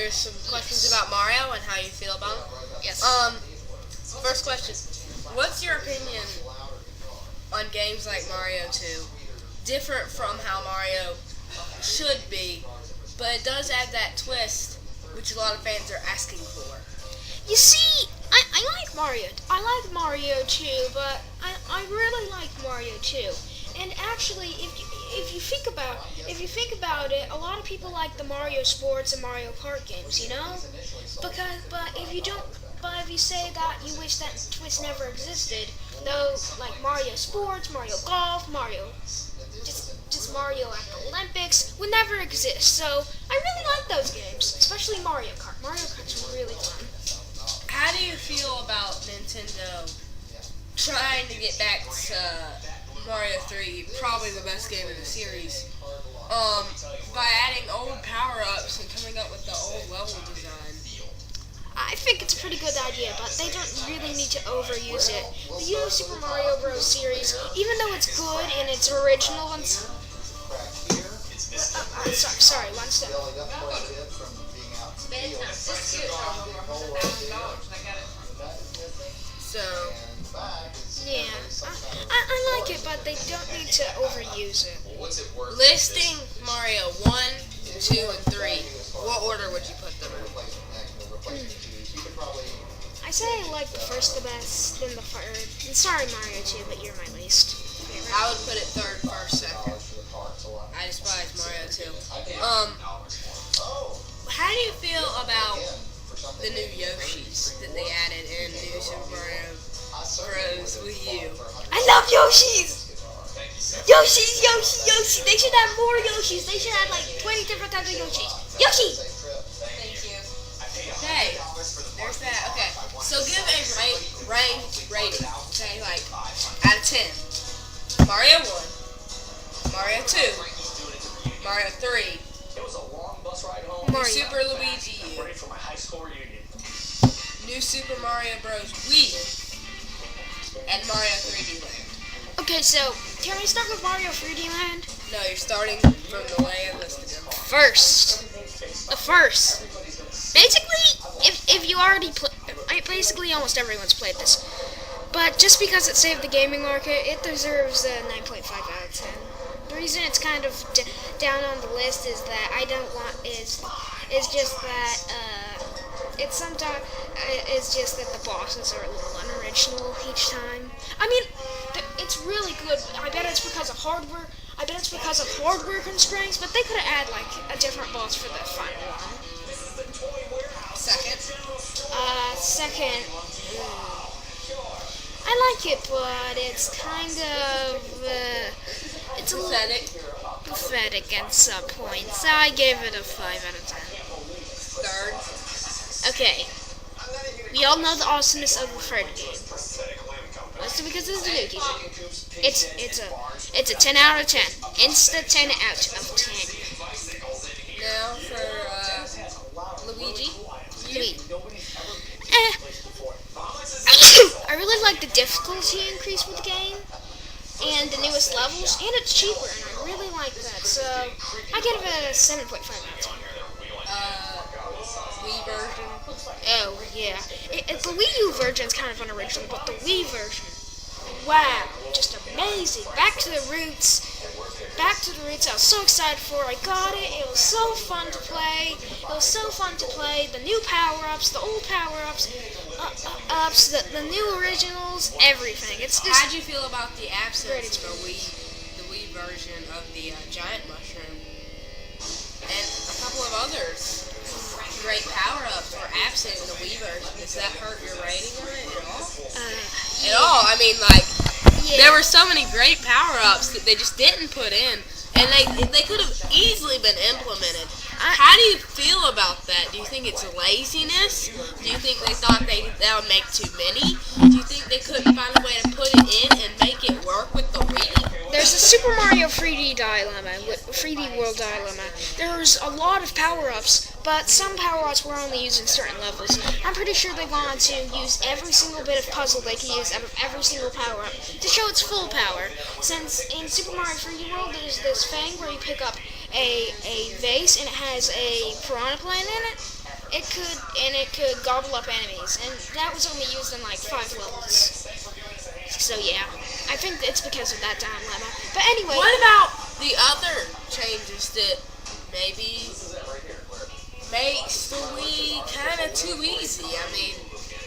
Here's some questions about Mario and how you feel about him. Yes. First question. What's your opinion on games like Mario 2? Different from how Mario should be, but it does add that twist, which a lot of fans are asking for. You see, I like Mario. I like Mario 2, but I really like Mario 2. And actually, if you think about it, a lot of people like the Mario Sports and Mario Kart games, you know? But if you say that you wish that twist never existed, though, like Mario Sports, Mario Golf, Mario, just Mario at the Olympics would never exist. So I really like those games, especially Mario Kart. Mario Kart's really fun. How do you feel about Nintendo trying to get back to Mario 3, probably the best game in the series, by adding old power-ups and coming up with the old level design? I think it's a pretty good idea, but they don't really need to overuse it. The New Super Mario Bros. Series, even though it's good in its original ones... sorry, one step. So, yeah, I like it, but they don't need to overuse it. listing Mario 1, 2, and 3, what order would you put them in? I say I like the first the best, then the third. And sorry, Mario 2, but you're my least favorite. I would put it third, first, second. I despise Mario 2. How do you feel about the new Yoshis that they added in New Super Mario Bros. Wii U? I love Yoshis! Yoshi! They should have more Yoshis. They should have like 20 different types of Yoshis. Yoshi! Thank you. Okay, there's that. Okay, so give a rating. Say like out of 10. Mario 1, Mario 2, Mario 3, New Super Luigi U, New Super Mario Bros. Wii, and Mario 3D Land. Okay, so can we start with Mario 3D Land? No, you're starting from the way I listed them. First. Basically, if you already basically almost everyone's played this. But just because it saved the gaming market, it deserves a 9.5 out of 10. The reason it's kind of down on the list is that is just that it's just that the bosses are a little unoriginal each time. I mean, it's really good. I bet it's because of hardware. Constraints, but they could have added like a different boss for the final one. Second, I like it, but it's kind of it's a little pathetic at some points. So I gave it a 5 out of 10. Third. Okay, we all know the awesomeness of the third game. Mostly because of the new game. It's a 10 out of 10. Insta 10 out of 10. Now for Luigi. I really like the difficulty increase with the game and the newest levels, and it's cheaper, and I really like that. So I give it a 7.5 out of 10. Wii version. Oh yeah, the Wii U version is kind of unoriginal, but the Wii version, wow, just amazing. Back to the roots. I was so excited for it. I got it. It was so fun to play. The new power-ups, the old power-ups, the new originals, everything. It's just. How'd you feel about the absence of the Wii version of the giant mushroom and a couple of others? Great power-ups were absent in the Wii version. Does that hurt your rating on it at all? At all? I mean, like. Yeah. There were so many great power-ups that they just didn't put in, and they could have easily been implemented. How do you feel about that? Do you think it's laziness? Do you think they thought that would make too many? Do you think they couldn't find a way to put it in and make it work with the Wii? There's a Super Mario 3D World dilemma. There's a lot of power-ups, but some power-ups were only used in certain levels. I'm pretty sure they wanted to use every single bit of puzzle they could use out of every single power-up to show its full power. Since in Super Mario 3D World, there's this thing where you pick up a vase and it has a piranha plant in it. it could gobble up enemies, and that was only used in like 5 levels. So yeah, I think it's because of that dilemma. But anyway, What about the other changes that maybe makes the Wii kind of too easy? I mean,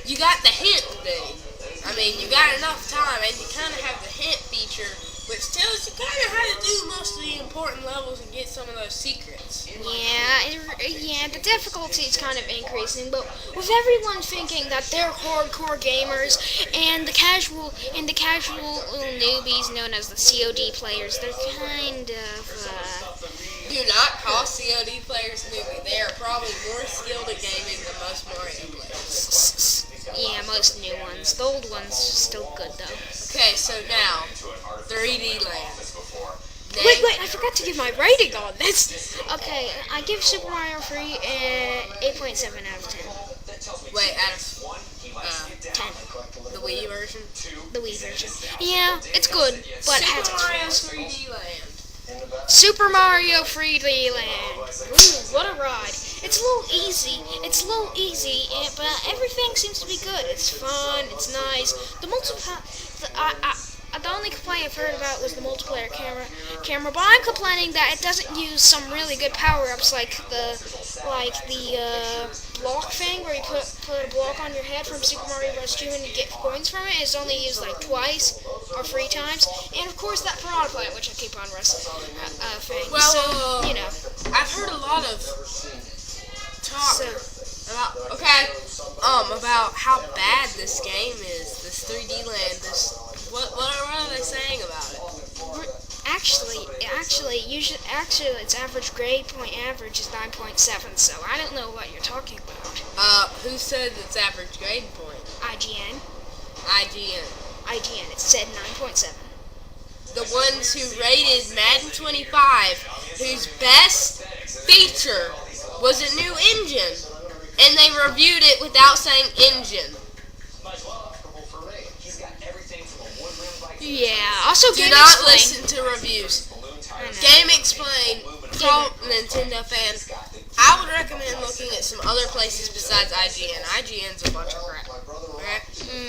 you got the hint thing. I mean, you got enough time, and you kind of have the hint feature, which tells you kind of how to do most of the important levels and get some of those secrets. yeah, the difficulty is kind of increasing, but with everyone thinking that they're hardcore gamers and the casual little newbies known as the COD players, they're kind of Do not call COD players newbie. They are probably more skilled at gaming than most Mario players. yeah, most new ones. The old ones are still good though. Okay, so now 3D Land. Wait, I forgot to give my rating on this. Okay, I give Super Mario 3 8.7 out of 10. Wait, out of 10. the Wii version? The Wii version. Yeah, it's good, but it has Super its Mario flaws. 3D Land. Super Mario 3D Land. Ooh, what a ride. It's a little easy, but everything seems to be good. It's fun, it's nice. The only complaint I've heard about was the multiplayer camera, but I'm complaining that it doesn't use some really good power-ups like the block thing where you put a block on your head from Super Mario Bros. 2 and you get coins from it. It's only used like twice or 3 times, and of course that piranha plant, which I keep on thing. Well, so, you know, I've heard a lot of talk about how bad this game is, this 3D Land, what are they saying about it? Actually, its average grade point average is 9.7. So I don't know what you're talking about. Who said its average grade point? IGN. IGN. It said 9.7. The ones who rated Madden 25, whose best feature was a new engine, and they reviewed it without saying engine. Yeah. Also, Do not listen to reviews. Game Explain, call Nintendo fans. I would recommend looking at some other places besides IGN. IGN's a bunch of crap. Okay?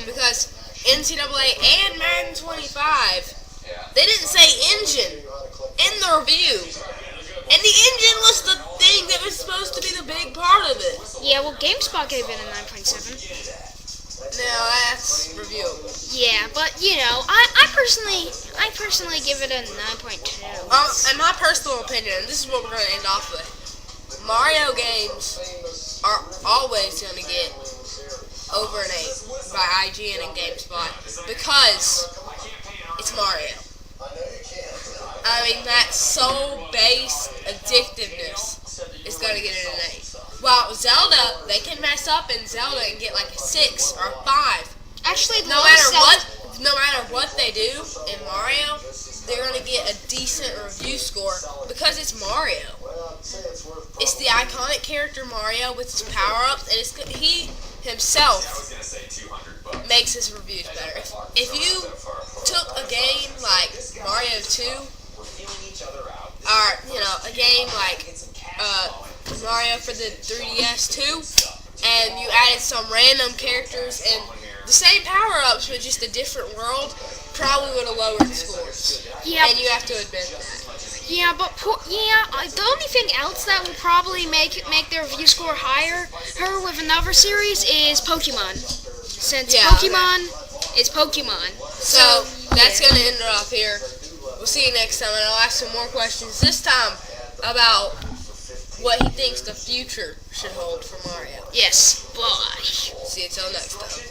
Because NCAA and Madden 25, they didn't say engine in the review. And the engine was the thing that was supposed to be the big part of it. Yeah, well, GameSpot gave it a 9.7. No, that's reviewable. Yeah, but you know, I personally give it a 9.2. In my personal opinion, this is what we're gonna end off with. Mario games are always gonna get over an 8 by IGN and GameSpot because it's Mario. I mean, that soul-based addictiveness is gonna get it an 8. While Zelda, they can mess up in Zelda and get like a 6 or a 5. Actually, no matter what they do in Mario, they're gonna get a decent review score because it's Mario. It's the iconic character Mario with his power-ups, and he himself makes his reviews better. If you took a game like Mario 2, or a game like Mario for the 3DS 2, and you added some random characters and the same power-ups but just a different world, probably would have lowered the scores. Yeah. And you have to admit that. Yeah, but the only thing else that will probably make their review score higher with another series is Pokemon. Since Pokemon is Pokemon. So that's going to end it off here. We'll see you next time, and I'll ask some more questions, this time about what he thinks the future should hold for Mario. Yes, bye. See you till next time.